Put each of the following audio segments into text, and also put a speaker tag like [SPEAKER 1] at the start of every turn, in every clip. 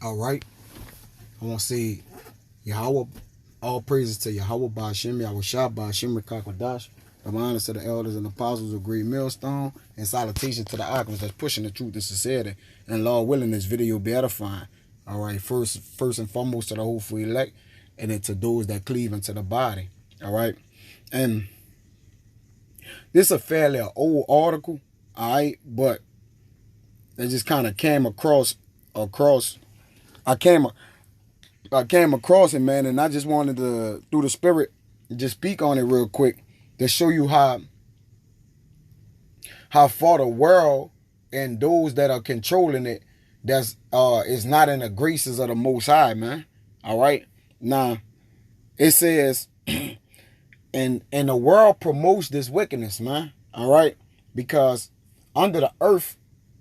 [SPEAKER 1] All right. I want to say Yahweh, all praises to Yahweh Ba'Shem, Yahweh Shah Ba'Shem Rikakwadash. The honors to the elders and apostles of Great Millstone, and salutation to the alchemists that's pushing the truth and sincerity. And Lord willing, this video be edifying. All right, first and foremost to the hopeful elect, and then to those that cleave into the body. All right, and this is a fairly old article. All right, but it just kind of came across. I came across it, man, and I just wanted to, through the spirit, just speak on it real quick to show you how far the world and those that are controlling it is not in the graces of the Most High, man. All right, now it says, and the world promotes this wickedness, man. All right, because under the earth,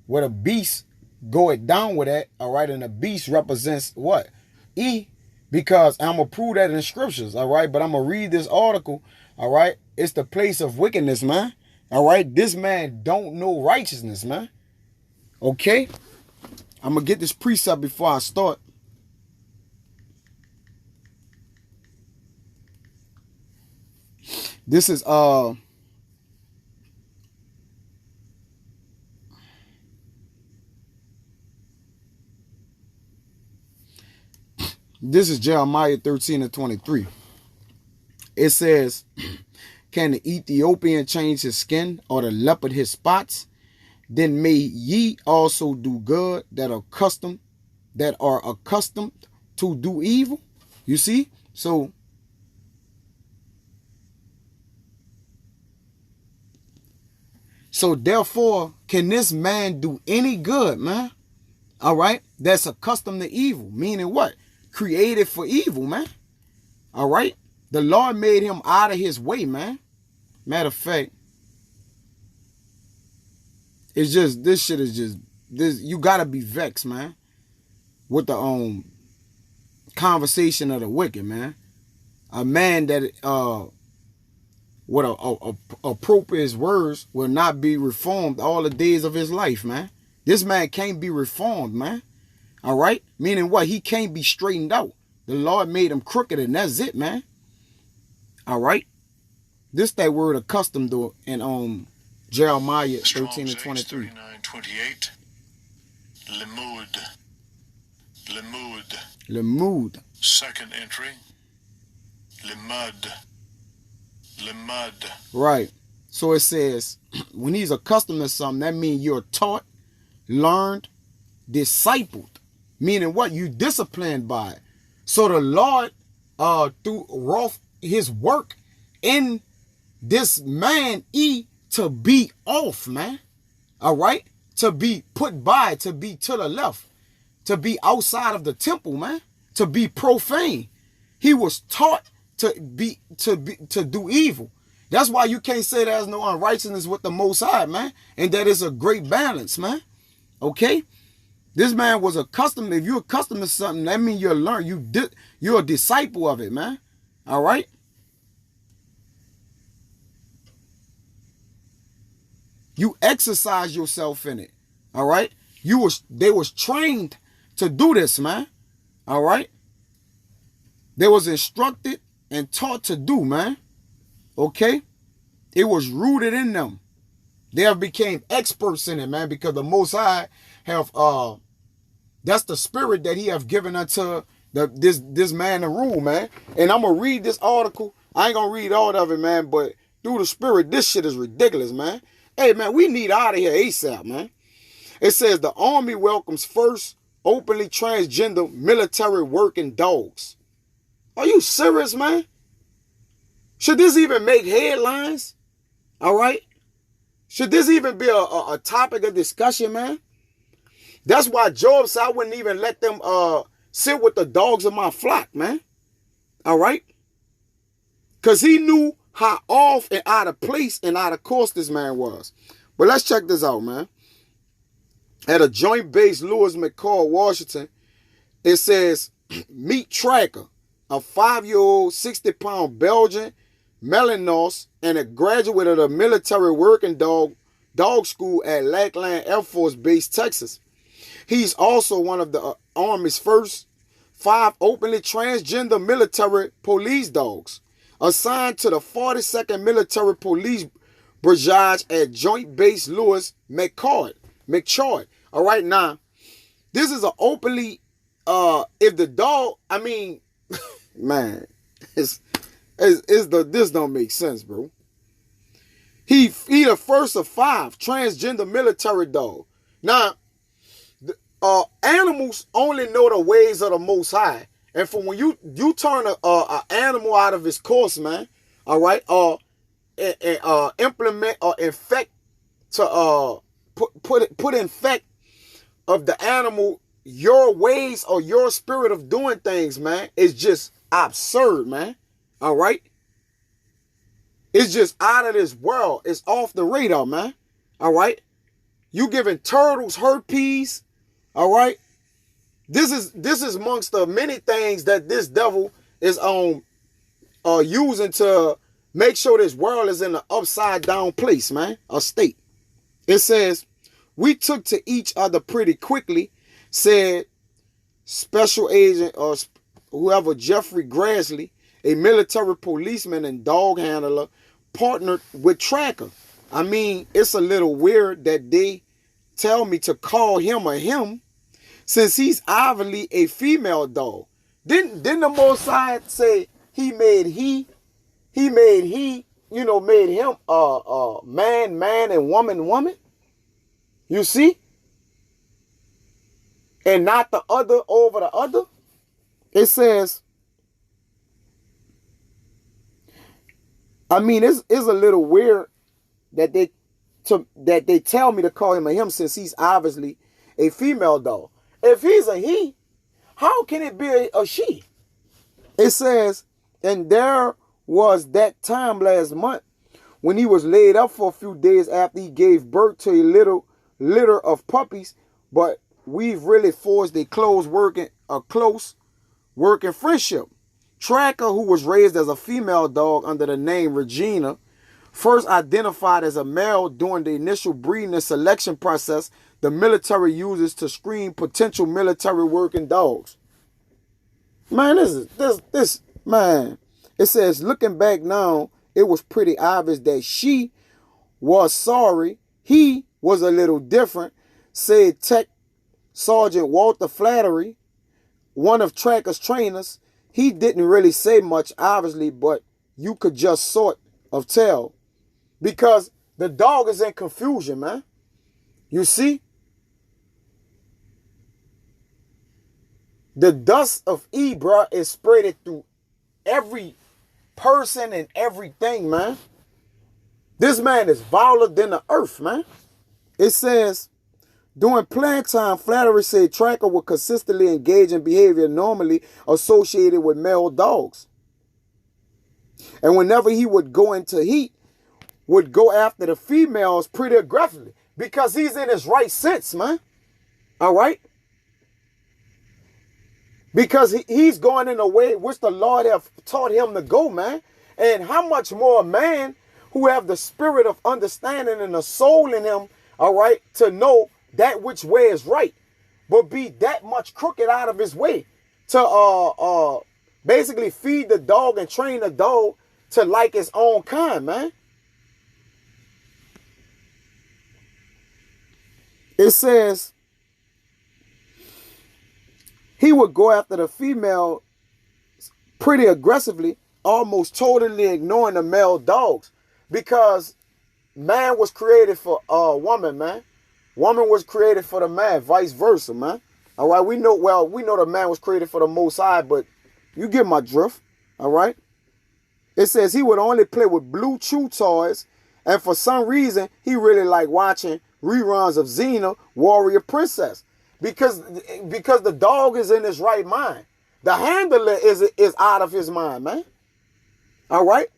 [SPEAKER 1] where the beast go it down with that, all right, and the beast represents what? E, because I'm going to prove that in the scriptures, all right, but I'm going to read this article, all right. It's the place of wickedness, man, all right. This man don't know righteousness, man, okay. I'm going to get this precept before I start. This is, this is Jeremiah 13:23. It says, can the Ethiopian change his skin or the leopard his spots? Then may ye also do good that are accustomed to do evil. You see? So therefore, can this man do any good, man? All right? That's accustomed to evil. Meaning what? Created for evil, man. All right? The Lord made him out of his way, man. Matter of fact, it's just, this shit is just, this, you gotta be vexed, man, with the conversation of the wicked, man. A man that with appropriate words will not be reformed all the days of his life, man. This man can't be reformed, man. All right? Meaning what? He can't be straightened out. The Lord made him crooked, and that's it, man. All right? This that word accustomed to in Jeremiah 13:23.
[SPEAKER 2] 39:28. Limud.
[SPEAKER 1] Limud.
[SPEAKER 2] Second entry. Limud.
[SPEAKER 1] Right. So it says, when he's accustomed to something, that means you're taught, learned, discipled. Meaning what? You disciplined by it. So the Lord, through his work in this man, to be off, man. All right? To be put by, to be to the left, to be outside of the temple, man. To be profane. He was taught to do evil. That's why you can't say there's no unrighteousness with the Most High, man. And that is a great balance, man. Okay? This man was accustomed. If you're accustomed to something, that means you're learning. You're a disciple of it, man. All right? You exercise yourself in it. All right? They was trained to do this, man. All right? They was instructed and taught to do, man. Okay? It was rooted in them. They have became experts in it, man, because the Most High have that's the spirit that he have given unto this man to rule, man. And I'm gonna read this article. I ain't gonna read all of it, man, but through the spirit, this shit is ridiculous, man. Hey, man, we need out of here ASAP, man. It says the army welcomes first openly transgender military working dogs. Are you serious, man? Should this even make headlines? All right? Should this even be a topic of discussion, man? That's why Job said I wouldn't even let them sit with the dogs of my flock, man. All right? Because he knew how off and out of place and out of course this man was. But let's check this out, man. At a joint base, Lewis McCall, Washington, it says, meet Tracker, a 5-year-old, 60-pound Belgian Malinois and a graduate of the military working dog school at Lackland Air Force Base, Texas. He's also one of the Army's first 5 openly transgender military police dogs, assigned to the 42nd Military Police Brigade at Joint Base Lewis McChord. All right, now, this is an openly, if the dog, I mean, man, this don't make sense, bro. He the first of 5 transgender military dog. Now, animals only know the ways of the Most High, and for when you turn a animal out of its course, man, all right, implement or infect to put in effect of the animal your ways or your spirit of doing things, man, is just absurd, man. All right, it's just out of this world. It's off the radar, man. All right, you giving turtles herpes. All right, this is amongst the many things that this devil is using to make sure this world is in an upside down place, man, a state. It says, we took to each other pretty quickly, said Special Agent or whoever Jeffrey Grassley, a military policeman and dog handler, partnered with Tracker. I mean, it's a little weird that they tell me to call him a him, since he's obviously a female dog. Didn't the Most High say he made him man and woman? You see? And not the other over the other. It says, I mean, it's a little weird that they tell me to call him a him, since he's obviously a female dog. If he's a he, how can it be a she? It says, and there was that time last month when he was laid up for a few days after he gave birth to a little litter of puppies, but we've really forged a close working friendship. Tracker, who was raised as a female dog under the name Regina, first identified as a male during the initial breeding and selection process the military uses to screen potential military working dogs. Man, this man. It says, looking back now, it was pretty obvious that she was sorry. He was a little different, said Tech Sergeant Walter Flattery, one of Tracker's trainers. He didn't really say much, obviously, but you could just sort of tell, because the dog is in confusion, man. You see? The dust of Ibra is spreaded through every person and everything, man. This man is viler than the earth, man. It says, during playtime, Flattery said Tracker would consistently engage in behavior normally associated with male dogs. And whenever he would go into heat, would go after the females pretty aggressively, because he's in his right sense, man. All right? Because he's going in a way which the Lord have taught him to go, man. And how much more a man who have the spirit of understanding and the soul in him, all right, to know that which way is right, but be that much crooked out of his way to basically feed the dog and train the dog to like its own kind, man. It says he would go after the female pretty aggressively, almost totally ignoring the male dogs, because man was created for woman, man. Woman was created for the man, vice versa, man. All right, we know the man was created for the Most High, but you get my drift, all right? It says he would only play with blue chew toys, and for some reason, he really liked watching reruns of Xena, Warrior Princess, because the dog is in his right mind. The handler is out of his mind, man. All right?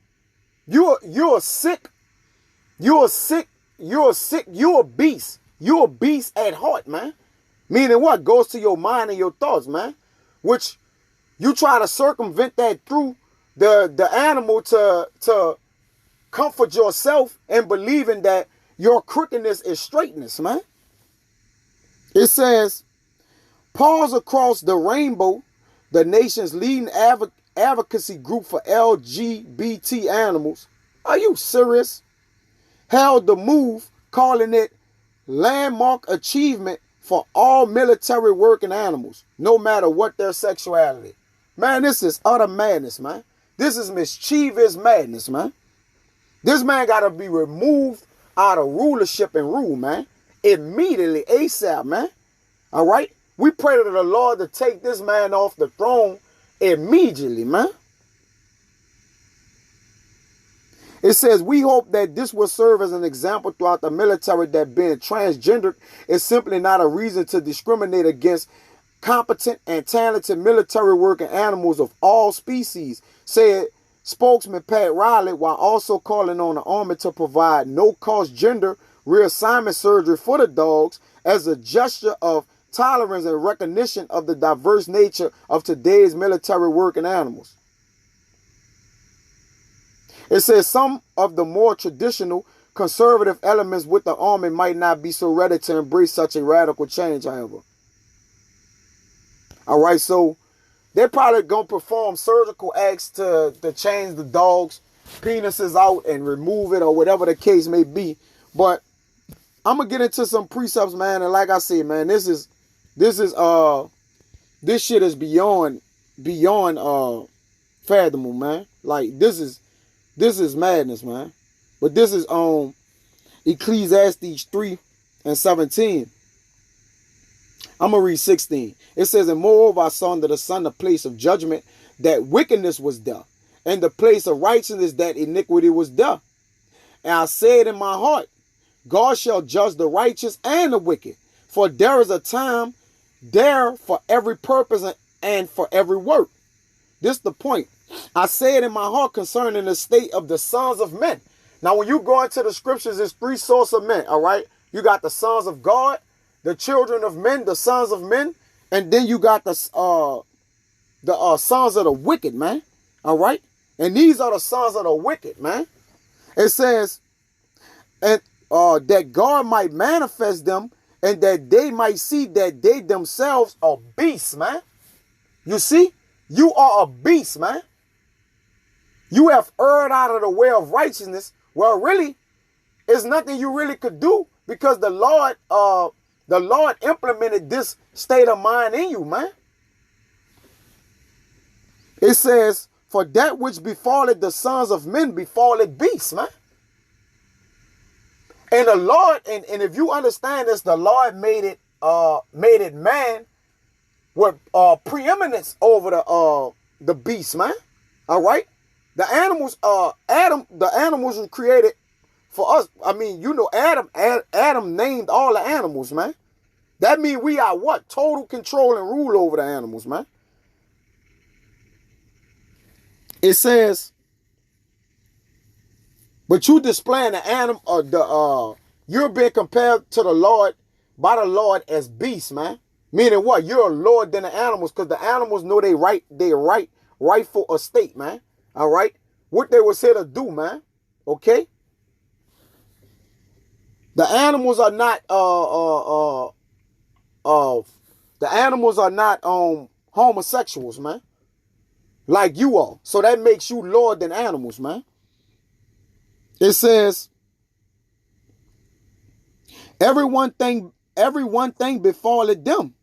[SPEAKER 1] You're sick. You're sick. You're a beast. You're a beast at heart, man. Meaning what? Goes to your mind and your thoughts, man. Which you try to circumvent that through the animal to comfort yourself and believing that your crookedness is straightness, man. It says, Pause Across the Rainbow, the nation's leading advocacy group for LGBT animals, are you serious? Held the move, calling it landmark achievement for all military working animals, no matter what their sexuality. Man, this is utter madness, man. This is mischievous madness, man. This man got to be removed out of rulership and rule, man. Immediately, ASAP, man. All right? We pray to the Lord to take this man off the throne immediately, man. It says, we hope that this will serve as an example throughout the military that being transgendered is simply not a reason to discriminate against competent and talented military working animals of all species, said spokesman Pat Riley, while also calling on the Army to provide no-cost gender reassignment surgery for the dogs as a gesture of tolerance and recognition of the diverse nature of today's military working animals. It says some of the more traditional conservative elements with the Army might not be so ready to embrace such a radical change, however. All right, so they're probably going to perform surgical acts to change the dog's penises out and remove it or whatever the case may be. But I'm going to get into some precepts, man. And like I said, man, this shit is beyond fathomable, man. Like, this is madness, man. But this is Ecclesiastes 3:17. I'm going to read 16. It says, and moreover, I saw under the sun the place of judgment, that wickedness was there, and the place of righteousness, that iniquity was there. And I said in my heart, God shall judge the righteous and the wicked, for there is a time there for every purpose and for every work. This is the point. I said in my heart concerning the state of the sons of men. Now, when you go into the scriptures, there's three sorts of men, all right? You got the sons of God, the children of men, the sons of men, and then you got the sons of the wicked, man, all right? And these are the sons of the wicked, man. It says, and that God might manifest them, and that they might see that they themselves are beasts, man. You see? You are a beast, man. You have erred out of the way of righteousness. Well, really, it's nothing you really could do because the Lord implemented this state of mind in you, man. It says, for that which befalleth the sons of men befalleth beasts, man. And the Lord, and if you understand this, the Lord made it man with preeminence over the beast, man. All right? The animals, the animals were created for us. I mean, you know, Adam named all the animals, man. That means we are what? Total control and rule over the animals, man. It says, but you displaying the animal, you're being compared to the Lord by the Lord as beasts, man. Meaning what? You're a Lord than the animals, because the animals know they rightful estate, man. All right? What they was here to do, man. Okay? The animals are not homosexuals, man. Like you are. So that makes you Lord than animals, man. It says, every one thing befalleth them.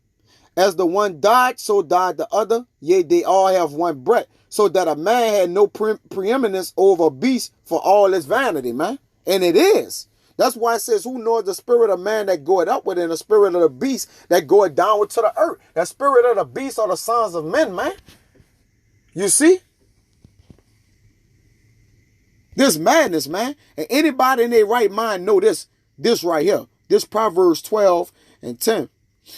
[SPEAKER 1] As the one died, so died the other. Yea, they all have one breath. So that a man had no preeminence over a beast for all its vanity, man. And it is. That's why it says, who knows the spirit of man that goeth upward and the spirit of the beast that goeth downward to the earth. The spirit of the beast are the sons of men, man. You see? This madness, man. And anybody in their right mind know this right here. This Proverbs 12:10.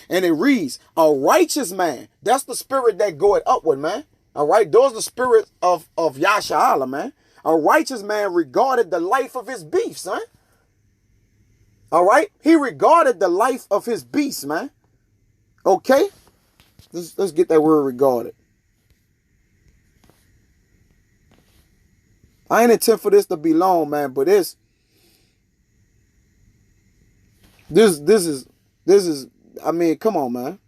[SPEAKER 1] And it reads, a righteous man. That's the spirit that goeth upward, man. All right. Those are the spirits of Yasha, man. A righteous man regarded the life of his beasts, man. All right. He regarded the life of his beasts, man. Okay. Let's get that word regarded. I ain't intent for this to be long, man, but this is, I mean, come on, man.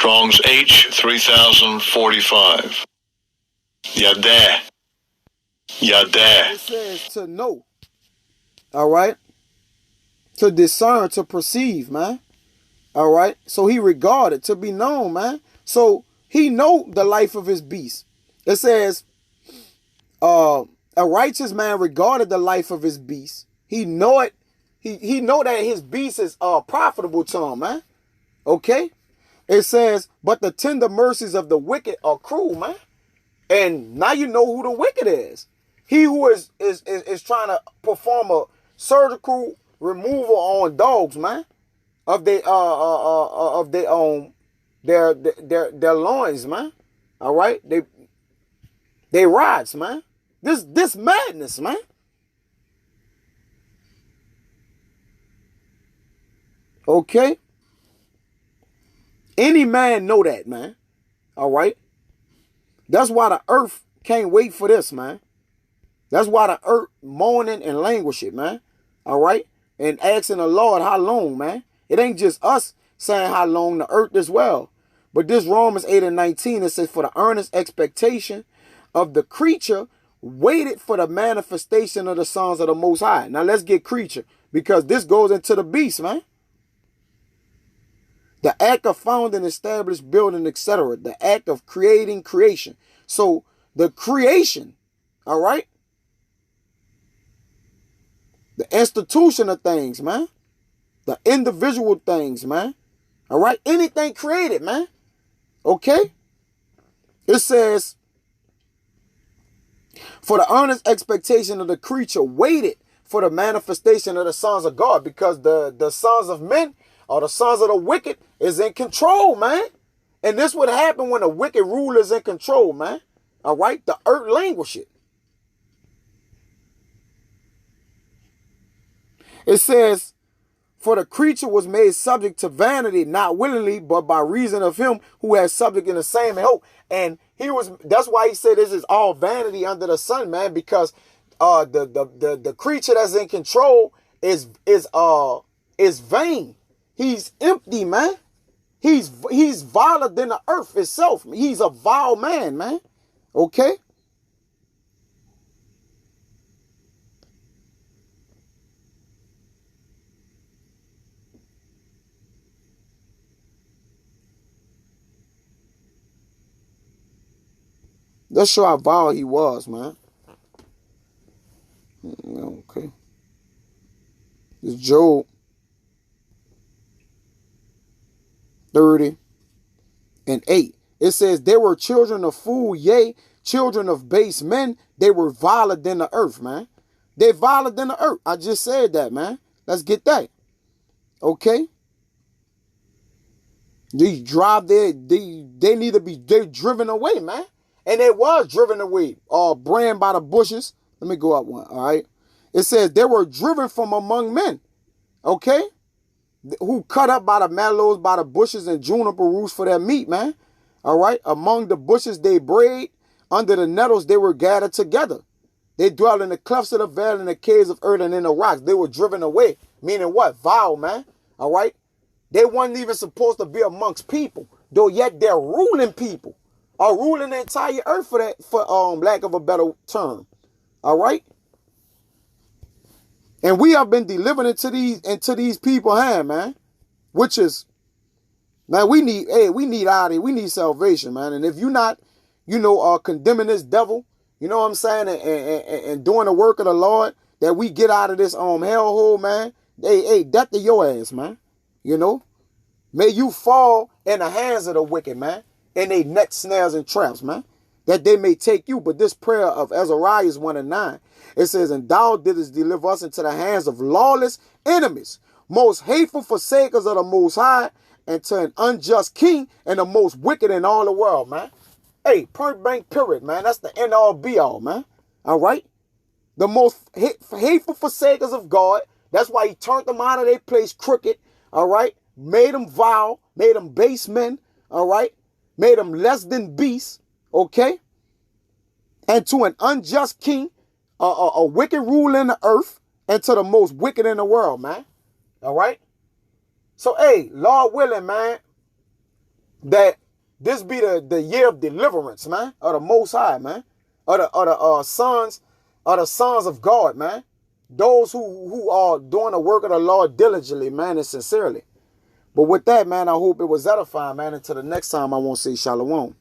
[SPEAKER 2] Strong's H 3045. Yadeh. Yadeh.
[SPEAKER 1] It says to know. All right. To discern, to perceive, man. All right. So he regarded, to be known, man. So he know the life of his beast. It says, a righteous man regarded the life of his beast. He know it. He know that his beast is profitable to him, man. Okay. It says, but the tender mercies of the wicked are cruel, man. And now you know who the wicked is. He who is trying to perform a surgical removal on dogs, man, of their their loins, man. All right, they rods, man. This madness, man. Okay. Any man know that, man. All right. That's why the earth can't wait for this, man. That's why the earth mourning and languishing, man. All right. And asking the Lord how long, man. It ain't just us saying how long, the earth as well. But this Romans 8 and 19, it says, for the earnest expectation of the creature waited for the manifestation of the sons of the Most High. Now let's get creature, because this goes into the beast, man. The act of founding, establish, building, etc. The act of creating creation. So the creation, all right? The institution of things, man. The individual things, man. All right? Anything created, man. Okay? It says, for the earnest expectation of the creature waited for the manifestation of the sons of God, because the sons of men or the sons of the wicked is in control, man. And this would happen when a wicked ruler is in control, man. All right? The earth languisheth. It says, for the creature was made subject to vanity, not willingly, but by reason of him who has subject in the same hope. And that's why he said this is all vanity under the sun, man, because the creature that's in control is vain. He's empty, man. He's viler than the earth itself. He's a vile man, man. Okay? Let's show how vile he was, man. Okay. It's Job 30 and 8. It says, they were children of fool, yea, children of base men. They were viler than the earth, man. They viler than the earth. I just said that, man. Let's get that. Okay? These drive there, they need to be driven away, man. And they was driven away, brand by the bushes. Let me go up one, all right? It says they were driven from among men, okay? Who cut up by the mallows, by the bushes and juniper roots for their meat, man. All right? Among the bushes they brayed, under the nettles they were gathered together. They dwelt in the clefts of the valley, in the caves of earth, and in the rocks. They were driven away. Meaning what? Vile, man. All right? They weren't even supposed to be amongst people, though yet they're ruling people. Are ruling the entire earth for lack of a better term. All right? And we have been delivered into these people hand, man. Which is, man, we need out of here. We need salvation, man. And if you're not, condemning this devil, you know what I'm saying, and doing the work of the Lord, that we get out of this hellhole, man. Hey, death to your ass, man. You know? May you fall in the hands of the wicked, man. And they net snares and traps, man, that they may take you. But this prayer of Azariah 1 and 9, it says, and thou didst deliver us into the hands of lawless enemies, most hateful forsakers of the Most High, and to an unjust king and the most wicked in all the world, man. Hey, point blank period, man. That's the end all be all, man. All right? The most hateful forsakers of God. That's why he turned them out of their place crooked. All right? Made them vile. Made them base men. All right? Made them less than beasts, okay? And to an unjust king, a wicked ruler in the earth, and to the most wicked in the world, man. All right? So, hey, Lord willing, man, that this be the year of deliverance, man, of the Most High, man, of the sons of God, man. Those who are doing the work of the Lord diligently, man, and sincerely. But with that, man, I hope it was edifying, man. Until the next time, I won't say shalom.